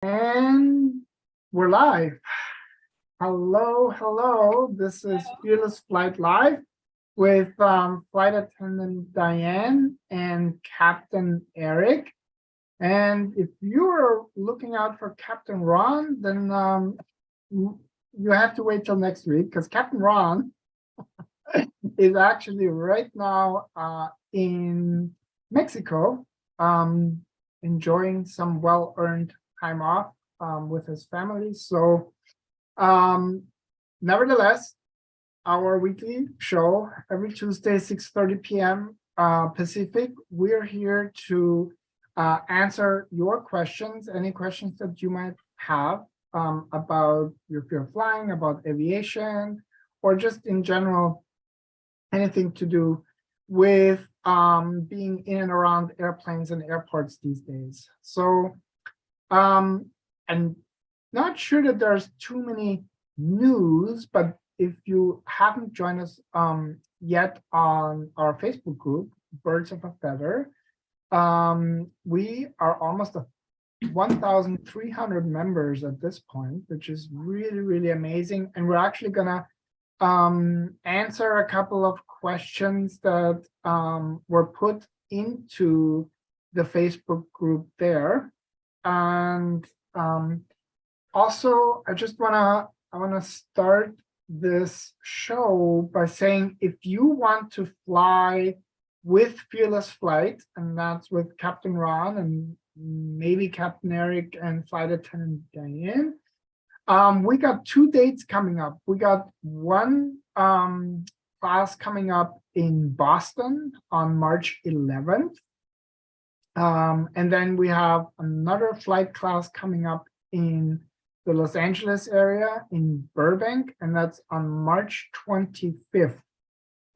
And we're live. Hello, hello. This is Fearless Flight Live with Flight Attendant Diane and Captain Eric. And if you're looking out for Captain Ron, then you have to wait till next week because Captain Ron is actually right now in Mexico, enjoying some well-earned time off with his family. So nevertheless, our weekly show every Tuesday, 6:30 p.m. Pacific, we're here to answer your questions, any questions that you might have about your fear of flying, about aviation, or just in general, anything to do with being in and around airplanes and airports these days. So I'm not sure that there's too many news, but if you haven't joined us yet on our Facebook group, Birds of a Feather, we are almost 1,300 members at this point, which is really, really amazing. And we're actually gonna answer a couple of questions that were put into the Facebook group there. And also, I wanna start this show by saying, if you want to fly with Fearless Flight, and that's with Captain Ron and maybe Captain Eric and Flight Attendant Diane, we got 2 dates coming up. We got one class coming up in Boston on March 11th. And then we have another flight class coming up in the Los Angeles area in Burbank, and that's on March 25th.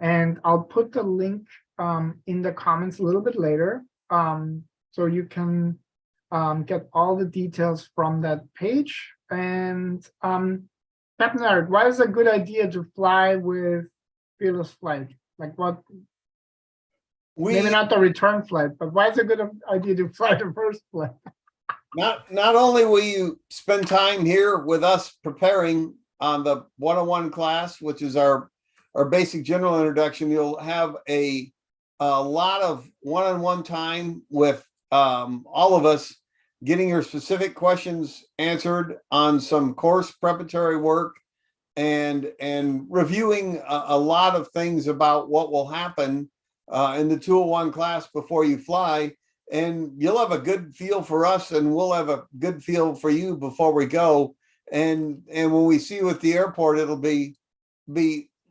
And I'll put the link in the comments a little bit later, so you can get all the details from that page. And Captain Eric, why is it a good idea to fly with Fearless Flight? Like what? Maybe not the return flight, but why is it a good idea to fly the first flight? Not only will you spend time here with us preparing on the 101 class, which is our basic general introduction, you'll have a lot of one-on-one time with all of us, getting your specific questions answered on some course preparatory work and reviewing a lot of things about what will happen in the 201 class before you fly. And you'll have a good feel for us, and we'll have a good feel for you before we go. And when we see you at the airport, it'll be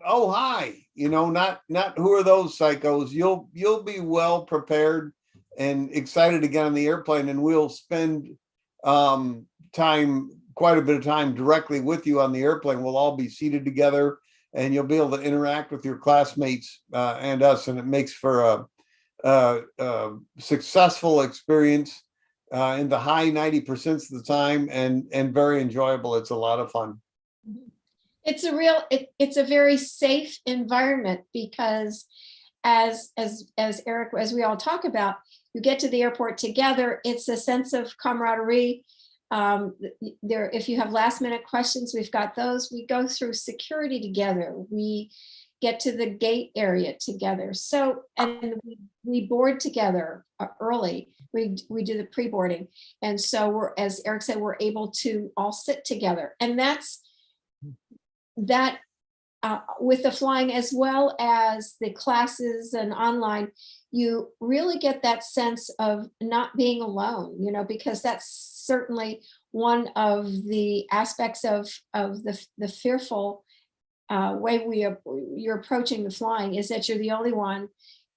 oh, hi, you know, not who are those psychos. You'll be well prepared and excited to get on the airplane, and we'll spend quite a bit of time directly with you on the airplane. We'll all be seated together, and you'll be able to interact with your classmates and us, and it makes for a successful experience in the high 90% of the time, and very enjoyable. It's a lot of fun. It's it's a very safe environment, because as Eric, as we all talk about, you get to the airport together. It's a sense of camaraderie. If you have last minute questions, we've got those. We go through security together. We get to the gate area together. So, and we board together early. We do the pre-boarding. And so we're, as Eric said, we're able to all sit together. And that's that with the flying, as well as the classes and online, you really get that sense of not being alone, you know, because that's certainly one of the aspects of the fearful way you're approaching the flying, is that you're the only one,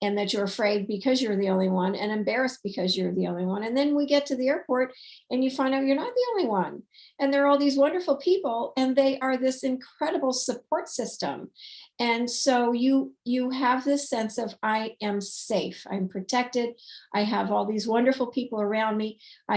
and that you're afraid because you're the only one, and embarrassed because you're the only one. And then we get to the airport and you find out you're not the only one. And there are all these wonderful people, and they are this incredible support system. And so you have this sense of, I am safe, I'm protected, I have all these wonderful people around me. I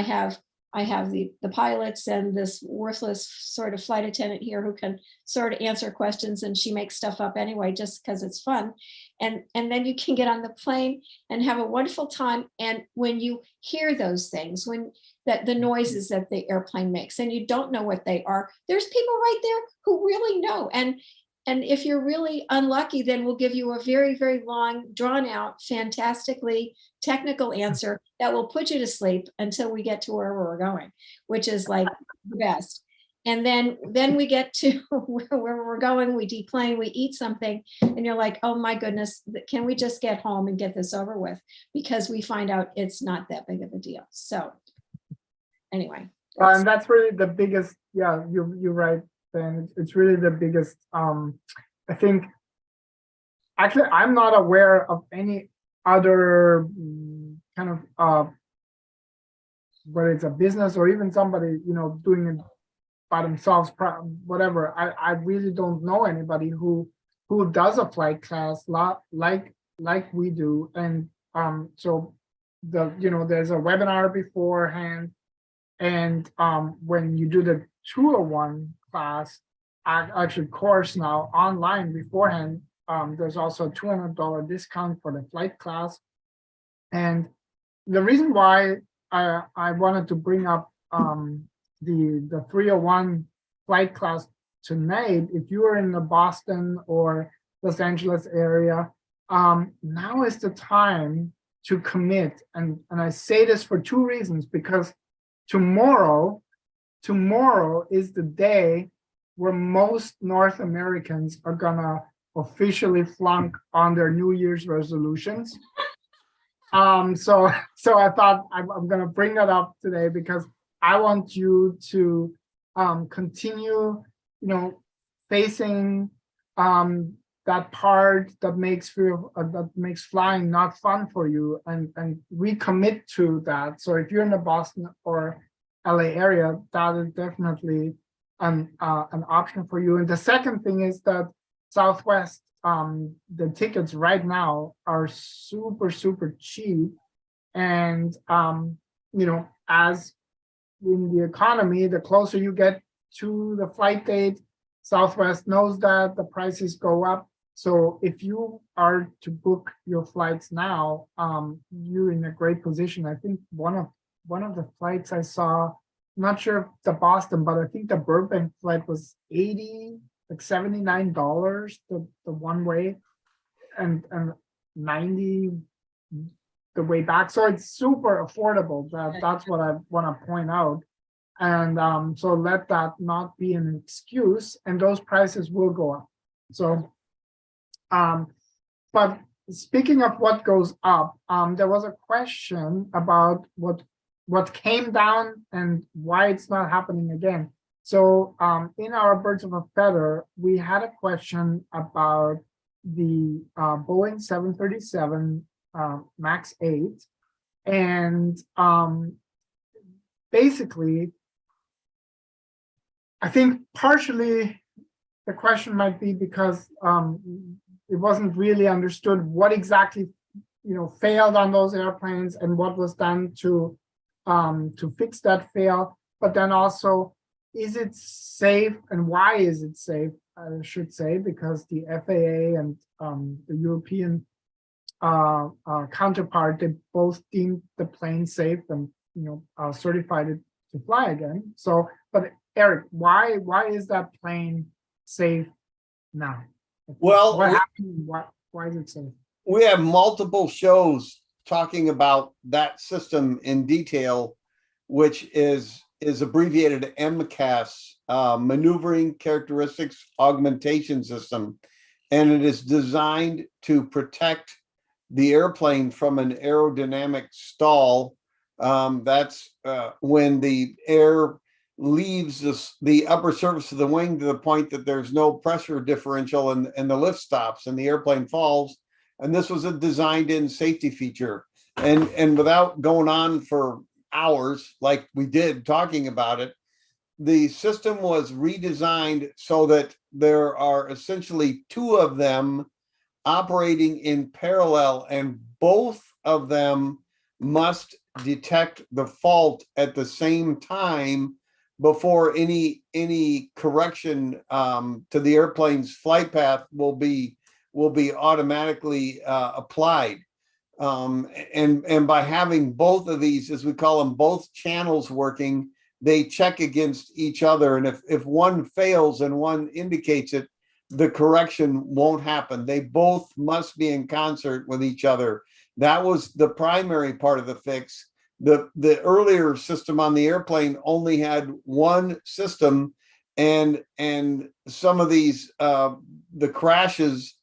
have the pilots and this worthless sort of flight attendant here who can sort of answer questions, and she makes stuff up anyway just because it's fun. And then you can get on the plane and have a wonderful time. And when you hear those things, when that the noises that the airplane makes, and you don't know what they are. There's people right there who really know. And if you're really unlucky, then we'll give you a very, very long, drawn out, fantastically technical answer that will put you to sleep until we get to where we're going, which is like the best. And then we get to where we're going, we deplane, we eat something, and you're like, oh my goodness, can we just get home and get this over with? Because we find out it's not that big of a deal. So anyway. And that's really the biggest, yeah, you're right, Ben. It's really the biggest, I think, actually, I'm not aware of any other kind of, whether it's a business or even somebody, doing it by themselves, whatever. I really don't know anybody who does a flight class like we do. And so there's a webinar beforehand, and when you do the 201 class, actually course now online beforehand, there's also a $200 discount for the flight class. And the reason why I wanted to bring up the 301 flight class tonight, if you are in the Boston or Los Angeles area, now is the time to commit. And I say this for two reasons, because tomorrow is the day where most North Americans are gonna officially flunk on their New Year's resolutions. So I thought I'm gonna bring that up today, because I want you to continue, facing that part that makes flying not fun for you, and recommit to that. So if you're in the Boston or LA area, that is definitely an option for you. And the second thing is that Southwest, the tickets right now are super, super cheap. And as in the economy, the closer you get to the flight date, Southwest knows that the prices go up. So if you are to book your flights now, you're in a great position. I think one of the flights I saw, I'm not sure if the Boston, but I think the Burbank flight was $79 the one way, and 90 the way back. So it's super affordable. That's what I want to point out. And so let that not be an excuse, and those prices will go up. So but speaking of what goes up, there was a question about what came down and why it's not happening again. So in our Birds of a Feather, we had a question about the Boeing 737 MAX 8. And basically, I think partially the question might be because it wasn't really understood what exactly failed on those airplanes and what was done to fix that fail. But then also, is it safe, and why is it safe? I should say, because the FAA and the European counterpart, they both deemed the plane safe and certified it to fly again. So, but Eric, why is that plane safe now? Well, what happened? Why is it safe? We have multiple shows talking about that system in detail, which is abbreviated MCAS, Maneuvering Characteristics Augmentation System, and it is designed to protect the airplane from an aerodynamic stall. That's when the air leaves the upper surface of the wing to the point that there's no pressure differential, and the lift stops and the airplane falls. And this was a designed-in safety feature. And without going on for hours like we did talking about it, the system was redesigned so that there are essentially two of them operating in parallel, and both of them must detect the fault at the same time before any correction to the airplane's flight path will be automatically applied. And by having both of these, as we call them, both channels working, they check against each other. And if one fails and one indicates it, the correction won't happen. They both must be in concert with each other. That was the primary part of the fix. The earlier system on the airplane only had one system, and some of these the crashes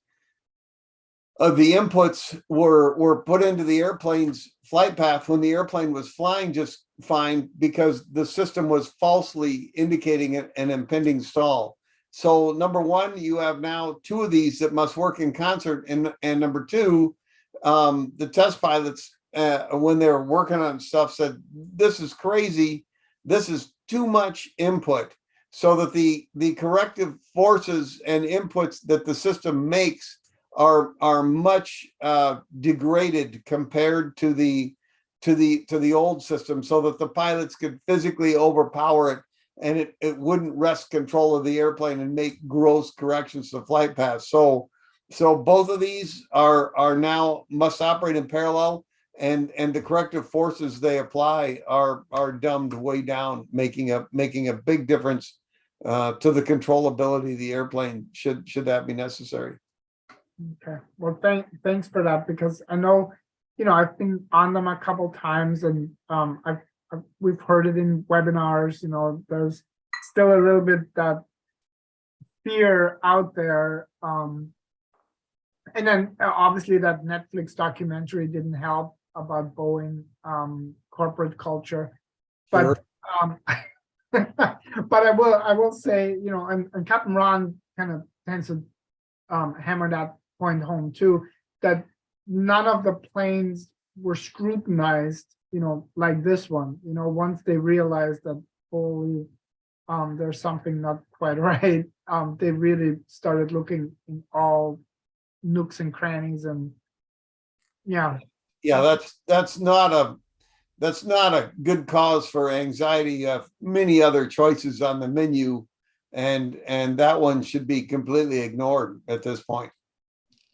of the inputs were put into the airplane's flight path when the airplane was flying just fine, because the system was falsely indicating an impending stall. So number one, you have now two of these that must work in concert, and number two, the test pilots, when they're working on stuff, said, this is crazy, this is too much input, so that the corrective forces and inputs that the system makes are much degraded compared to the old system, so that the pilots could physically overpower it, and it wouldn't wrest control of the airplane and make gross corrections to flight paths. So both of these are now must operate in parallel, and the corrective forces they apply are dumbed way down, making a big difference to the controllability of the airplane, should that be necessary. Okay, well, thanks for that, because I know, I've been on them a couple times, and we've heard it in webinars. There's still a little bit that fear out there, and then obviously that Netflix documentary didn't help about Boeing corporate culture, but Sure. but I will say, and Captain Ron kind of tends to hammer that point home too, that none of the planes were scrutinized, like this one. Once they realized that, holy, there's something not quite right, they really started looking in all nooks and crannies, and yeah. That's not a good cause for anxiety. Many other choices on the menu, and that one should be completely ignored at this point.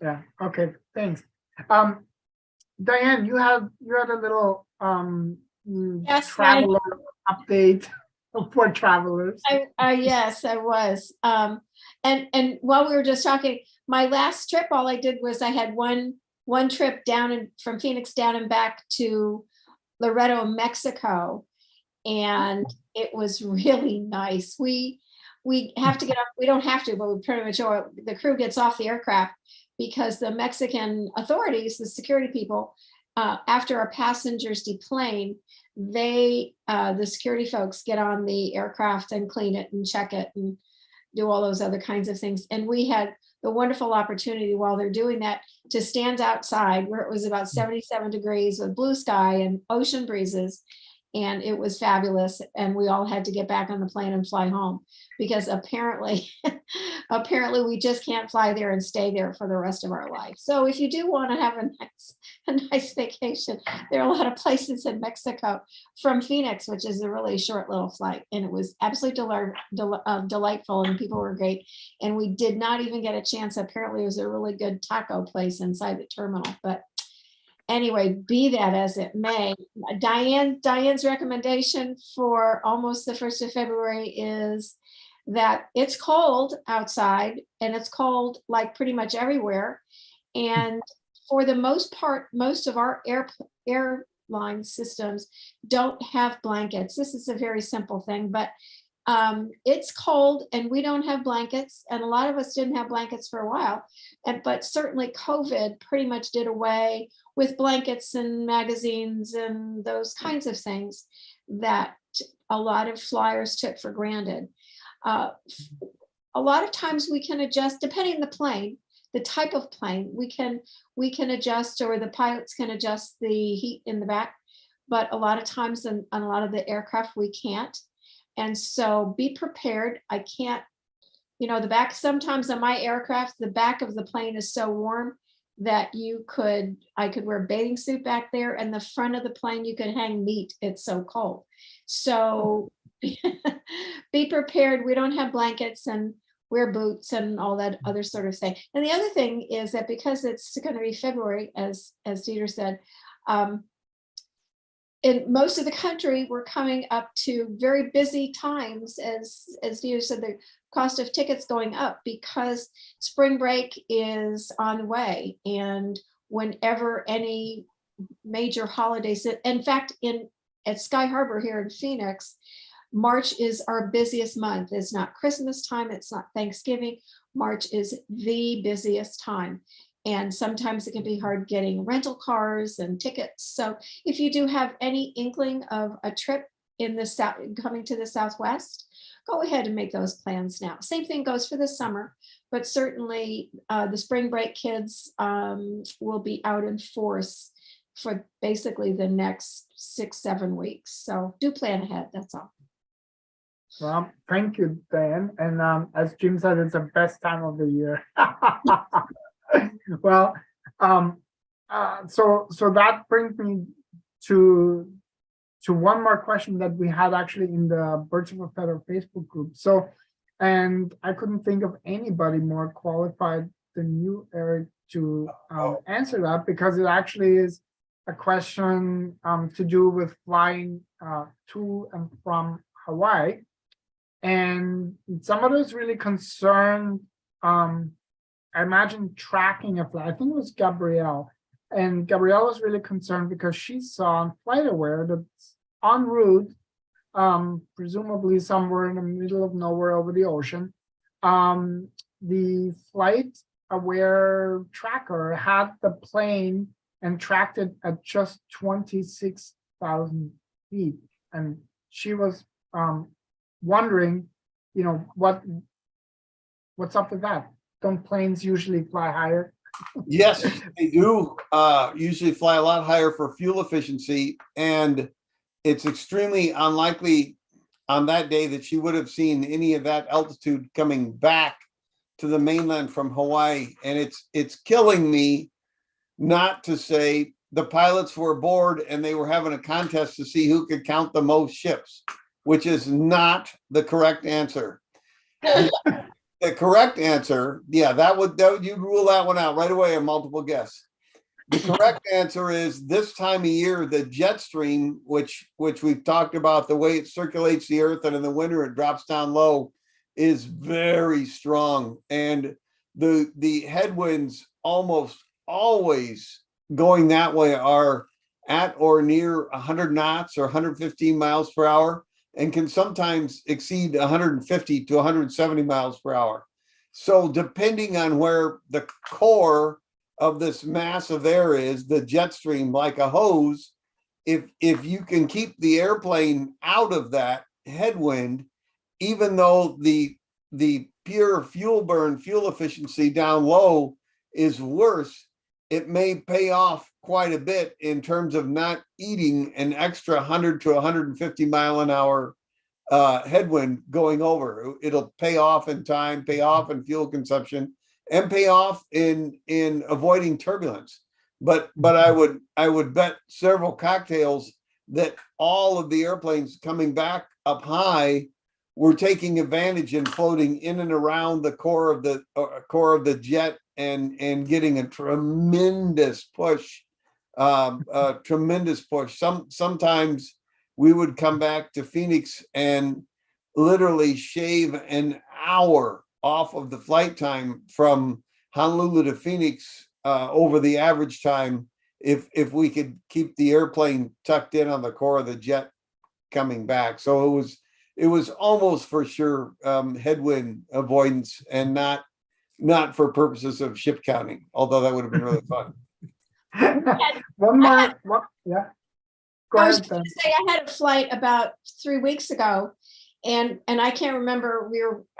Yeah. Okay. Thanks. Diane, you had a little Yes, traveler update for travelers. Yes, I was. And while we were just talking, my last trip, all I did was I had one trip from Phoenix down and back to Loreto, Mexico, and it was really nice. We have to get off. We don't have to, but we pretty much are. The crew gets off the aircraft because the Mexican authorities, the security people, after our passengers deplane, the security folks get on the aircraft and clean it and check it and do all those other kinds of things. And we had the wonderful opportunity while they're doing that to stand outside where it was about 77 degrees with blue sky and ocean breezes. And it was fabulous. And we all had to get back on the plane and fly home, because apparently we just can't fly there and stay there for the rest of our life. So if you do want to have a nice vacation, there are a lot of places in Mexico from Phoenix, which is a really short little flight. And it was absolutely delightful, and people were great. And we did not even get a chance. Apparently it was a really good taco place inside the terminal. But anyway, be that as it may, Diane's recommendation for almost the 1st of February is that it's cold outside, and it's cold like pretty much everywhere. And for the most part, most of our airline systems don't have blankets. This is a very simple thing, but it's cold and we don't have blankets, and a lot of us didn't have blankets for a while, but certainly COVID pretty much did away with blankets and magazines and those kinds of things that a lot of flyers took for granted. A lot of times we can adjust, depending on the plane, the type of plane, we can adjust, or the pilots can adjust the heat in the back, but a lot of times on a lot of the aircraft we can't. And so be prepared. I can't, the back, sometimes on my aircraft, the back of the plane is so warm that I could wear a bathing suit back there, and the front of the plane, you could hang meat. It's so cold. So be prepared. We don't have blankets, and wear boots and all that other sort of thing. And the other thing is that because it's going to be February, as Dieter said, in most of the country, we're coming up to very busy times, as Dieter said, the cost of tickets going up because spring break is on the way. And whenever any major holidays, in fact, at Sky Harbor here in Phoenix, March is our busiest month. It's not Christmas time, it's not Thanksgiving. March is the busiest time. And sometimes it can be hard getting rental cars and tickets. So if you do have any inkling of a trip in the south, coming to the Southwest, go ahead and make those plans now. Same thing goes for the summer, but certainly the spring break kids will be out in force for basically the next 6-7 weeks. So do plan ahead, that's all. Well, thank you, Diane. And as Jim said, it's the best time of the year. Well, so that brings me to one more question that we had actually in the Birds of a Feather Facebook group. So, and I couldn't think of anybody more qualified than you, Eric, to answer that, because it actually is a question to do with flying to and from Hawaii. And somebody was really concerned, I imagine, tracking a flight. I think it was Gabrielle. And Gabrielle was really concerned because she saw on FlightAware that en route, presumably somewhere in the middle of nowhere over the ocean, the FlightAware tracker had the plane and tracked it at just 26,000 feet. And she was wondering, what's up with that? Don't planes usually fly higher? Yes, they do usually fly a lot higher for fuel efficiency, and it's extremely unlikely on that day that she would have seen any of that altitude coming back to the mainland from Hawaii. And it's killing me not to say the pilots were bored and they were having a contest to see who could count the most ships, which is not the correct answer. The correct answer, yeah, that would you'd rule that one out right away, a multiple guess. The correct answer is this time of year, the jet stream, which we've talked about, the way it circulates the earth, and in the winter it drops down low, is very strong. And the headwinds almost always going that way are at or near 100 knots or 115 miles per hour, and can sometimes exceed 150 to 170 miles per hour. So depending on where the core of this mass of air is, the jet stream, like a hose, if you can keep the airplane out of that headwind, even though the pure fuel burn, fuel efficiency down low is worse, it may pay off quite a bit in terms of not eating an extra 100 to 150 mile an hour headwind going over. It'll pay off in time, pay off in fuel consumption, and pay off in avoiding turbulence. But I would bet several cocktails that all of the airplanes coming back up high were taking advantage and floating in and around the core of the jet and getting a tremendous push. Sometimes we would come back to Phoenix and literally shave an hour off of the flight time from Honolulu to Phoenix over the average time if we could keep the airplane tucked in on the core of the jet coming back. So it was almost for sure headwind avoidance, and not for purposes of ship counting, although that would have been really fun. One more, yeah. Go I was ahead, going to say, I had a flight about 3 weeks ago, and I can't remember,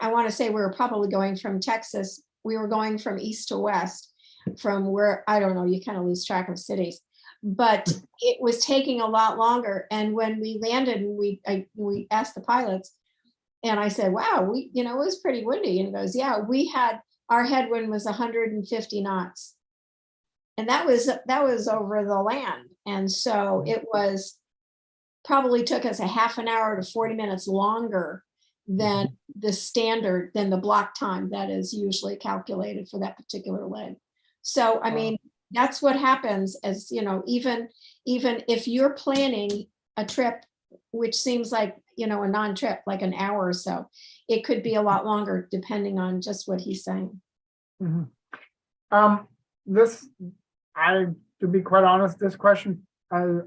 I want to say we were probably going from Texas. We were going from east to west, from where, I don't know, you kind of lose track of cities, but it was taking a lot longer. And when we landed, we asked the pilots, and I said, wow, it was pretty windy. And he goes, yeah, our headwind was 150 knots. And that was over the land. And so it was probably took us a half an hour to 40 minutes longer than the standard, than the block time that is usually calculated for that particular leg. So, I mean, that's what happens as, you know, even if you're planning a trip, which seems like, you know, a non-trip, like an hour or so, it could be a lot longer depending on just what he's saying. Mhm. This, to be quite honest, this question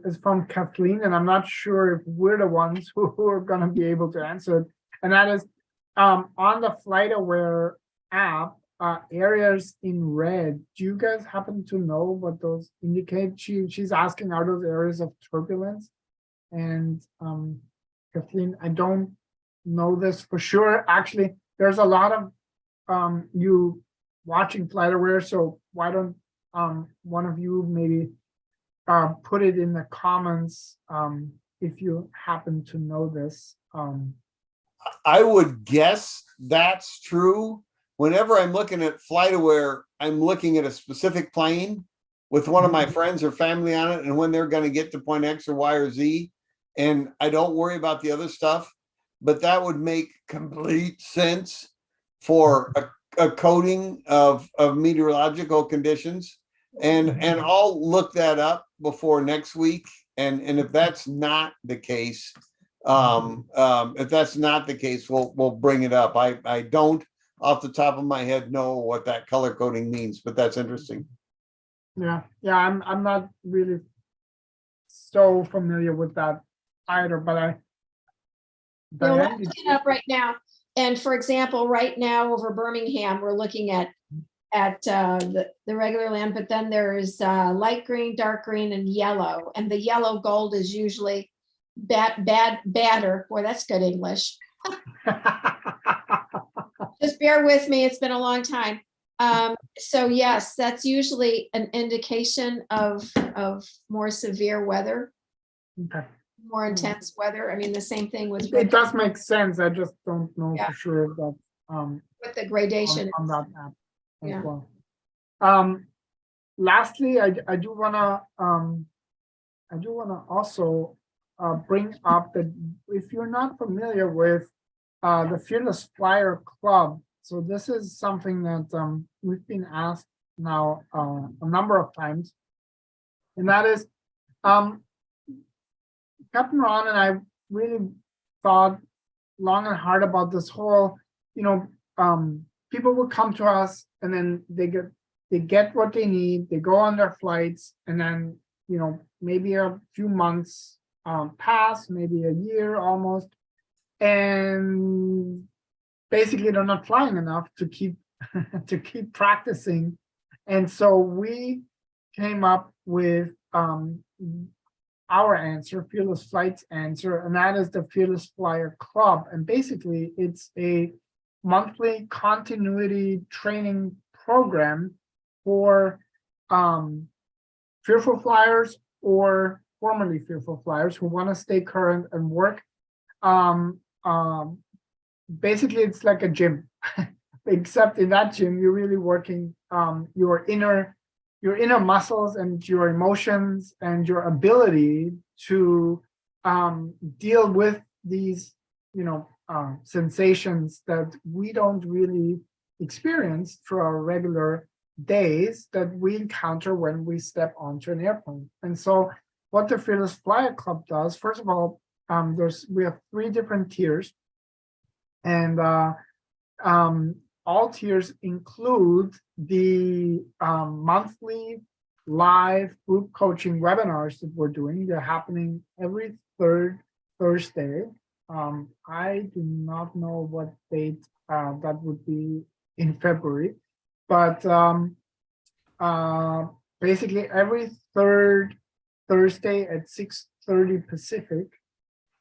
is from Kathleen, and I'm not sure if we're the ones who are going to be able to answer it. And that is, on the FlightAware app, areas in red. Do you guys happen to know what those indicate? She's asking, are those areas of turbulence? And Kathleen, I don't know this for sure. Actually, there's a lot of you watching FlightAware, so why don't one of you maybe put it in the comments if you happen to know this. I would guess that's true. Whenever I'm looking at FlightAware, I'm looking at a specific plane with one of my friends or family on it, and when they're going to get to point X or Y or Z, and I don't worry about the other stuff. But that would make complete sense for a coding of meteorological conditions, and I'll look that up before next week. And if that's not the case, we'll bring it up. I don't off the top of my head know what that color coding means, but that's interesting. Yeah, I'm not really so familiar with that either, but We're Diane, looking it up right now. And for example, right now over Birmingham, we're looking at the regular land, but then there's light green, dark green, and yellow. And the yellow gold is usually badder. Boy, that's good English. Just bear with me. It's been a long time. So yes, that's usually an indication of more severe weather, okay. more intense weather. I mean, the same thing with It does make sense. I just don't know Yeah. for sure if that's with the gradation. on that app as Yeah. well. Lastly, I do wanna also bring up that if you're not familiar with the Fearless Flyer Club, so this is something that we've been asked now a number of times, and that is Capt Ron and I really thought long and hard about this whole, people will come to us and then they get what they need, they go on their flights, and then, maybe a few months pass, maybe a year almost, and basically they're not flying enough to keep to keep practicing. And so we came up with our answer, Fearless Flight's answer, and that is the Fearless Flyer Club. And basically it's a monthly continuity training program for fearful flyers or formerly fearful flyers who want to stay current and work. Basically it's like a gym, except in that gym you're really working your inner muscles and your emotions and your ability to deal with these sensations that we don't really experience through our regular days that we encounter when we step onto an airplane. And so what the Fearless Flyer Club does, first of all, we have 3 different tiers, and all tiers include the monthly live group coaching webinars that we're doing. They're happening every 3rd Thursday. I do not know what date that would be in February, but basically every 3rd Thursday at 6:30 Pacific.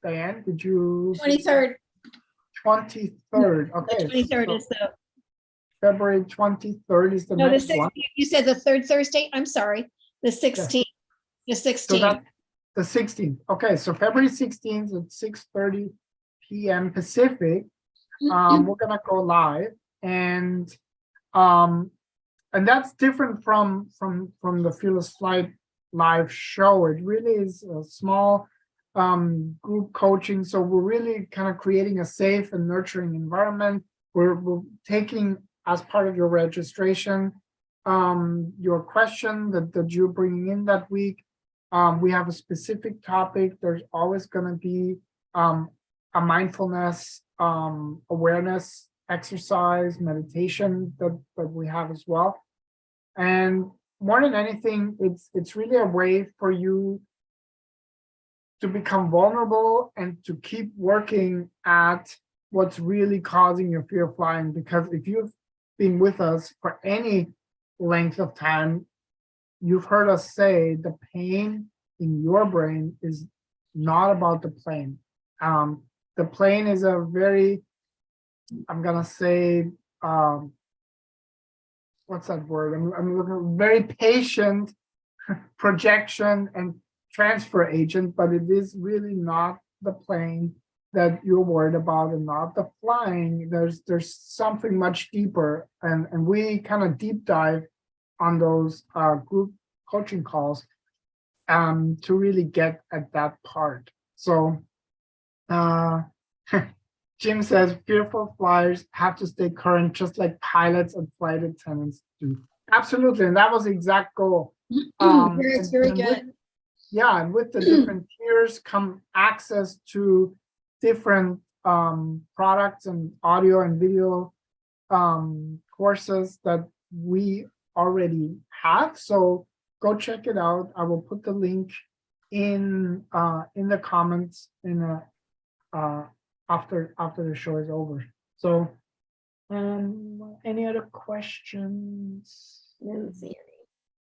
Diane, did you? 23rd. 23rd. Okay. The 23rd so is the February 23rd is the no. next The one. you said the 3rd Thursday. I'm sorry, the 16th. The 16th. So that's the 16th. Okay, so February 16th at 6:30 p.m. Pacific. We're gonna go live, and that's different from the Fearless Flight live show. It really is a small group coaching. So we're really kind of creating a safe and nurturing environment. We're taking as part of your registration, your question that you're bringing in that week. We have a specific topic. There's always going to be a mindfulness, awareness exercise, meditation that we have as well. And more than anything, it's really a way for you to become vulnerable and to keep working at what's really causing your fear of flying. Because if you've been with us for any length of time, you've heard us say the pain in your brain is not about the plane. The plane is a very, I'm gonna say, what's that word? I'm looking, very patient projection and transfer agent, but it is really not the plane that you're worried about and not the flying. There's something much deeper, and we kind of deep dive on those group coaching calls to really get at that part. So Jim says fearful flyers have to stay current, just like pilots and flight attendants do. Absolutely, and that was the exact goal. It's very good. And with the different tiers come access to different products and audio and video courses that we already have. So go check it out. I will put the link in the comments after the show is over. So any other questions? Didn't see any.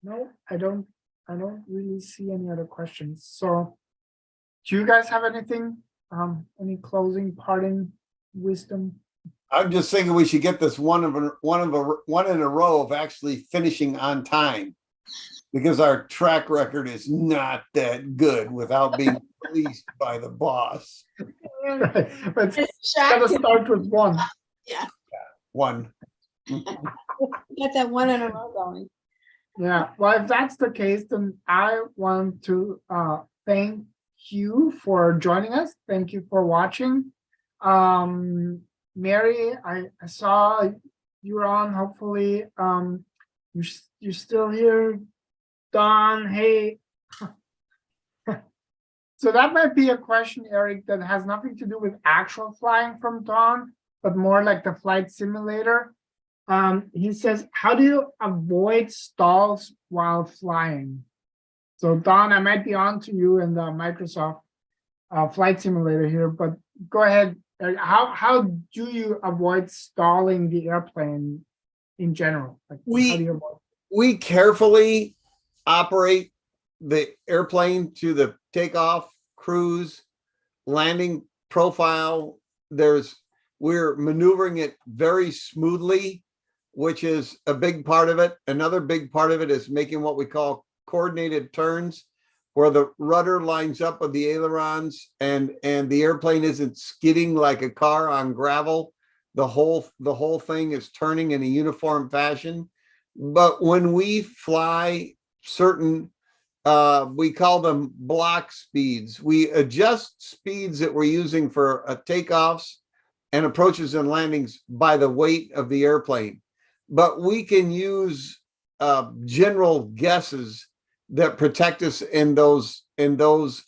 No, I don't really see any other questions. So do you guys have anything? Any closing parting wisdom? I'm just thinking we should get this one in a row of actually finishing on time, because our track record is not that good without being policed by the boss. Right. But it's gotta start with one. Yeah. One. Get that one in a row going. Yeah, well, if that's the case, then I want to thank you for joining us. Thank you for watching. Mary, I saw you were on. Hopefully, you're still here. Don, hey. So that might be a question, Eric, that has nothing to do with actual flying from Don, but more like the flight simulator. He says, how do you avoid stalls while flying? So Don, I might be on to you in the Microsoft flight simulator here, but go ahead. How do you avoid stalling the airplane in general? Like, how do you avoid? We carefully operate the airplane to the takeoff, cruise, landing profile. We're maneuvering it very smoothly, which is a big part of it. Another big part of it is making what we call coordinated turns, where the rudder lines up with the ailerons and the airplane isn't skidding like a car on gravel. The whole thing is turning in a uniform fashion. But when we fly certain, we call them block speeds, we adjust speeds that we're using for takeoffs and approaches and landings by the weight of the airplane. But we can use general guesses that protect us in those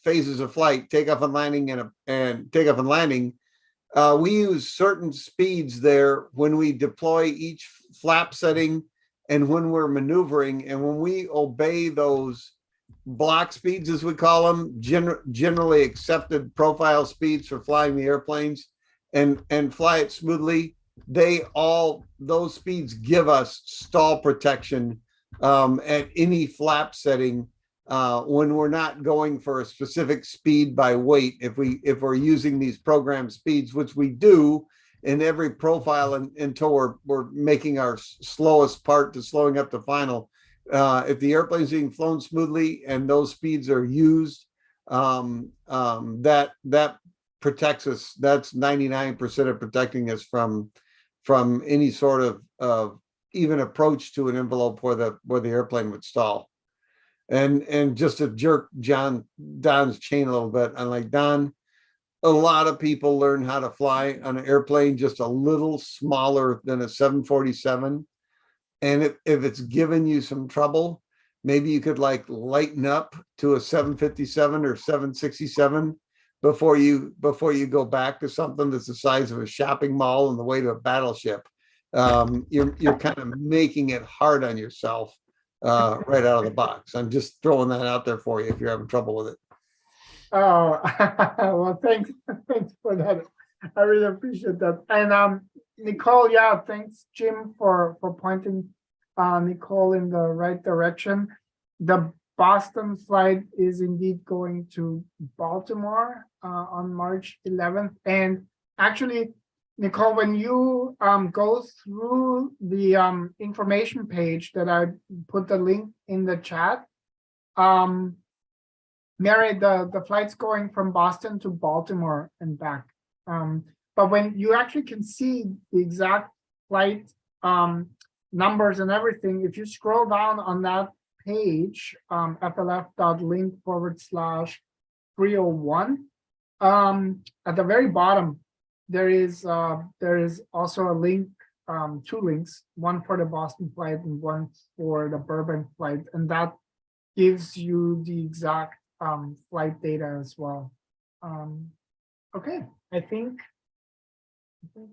phases of flight, takeoff and landing and takeoff and landing. We use certain speeds there when we deploy each flap setting and when we're maneuvering. And when we obey those block speeds, as we call them, generally accepted profile speeds for flying the airplanes and fly it smoothly, those speeds give us stall protection at any flap setting when we're not going for a specific speed by weight. If we're using these program speeds, which we do in every profile until we're making our slowest part to slowing up to final. If the airplane's being flown smoothly and those speeds are used, that protects us. That's 99% of protecting us from any sort of even approach to an envelope where the airplane would stall. And just to jerk Don's chain a little bit, I'm like, Don, a lot of people learn how to fly on an airplane just a little smaller than a 747. And if it's given you some trouble, maybe you could like lighten up to a 757 or 767 before you go back to something that's the size of a shopping mall and the weight of a battleship. You're kind of making it hard on yourself right out of the box. I'm just throwing that out there for you if you're having trouble with it. Oh, well, thanks for that. I really appreciate that. And Nicole, yeah, thanks, Jim, for pointing Nicole in the right direction. The Boston flight is indeed going to Baltimore on March 11th. And actually, Nicole, when you go through the information page that I put the link in the chat, Mary, the flight's going from Boston to Baltimore and back. But when you actually can see the exact flight numbers and everything, if you scroll down on that page, flf.link/301, at the very bottom, there is also a link, two links, one for the Boston flight and one for the Burbank flight, and that gives you the exact flight data as well. Okay, I think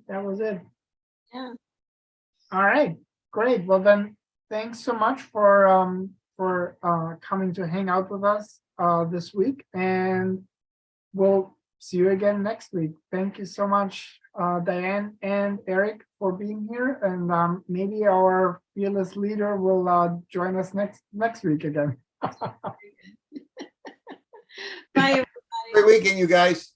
that was it. Yeah. All right, great. Well then, thanks so much for coming to hang out with us this week, and we'll see you again next week. Thank you so much, Diane and Eric, for being here, and maybe our fearless leader will join us next week again. Bye, everybody. Great weekend, you guys.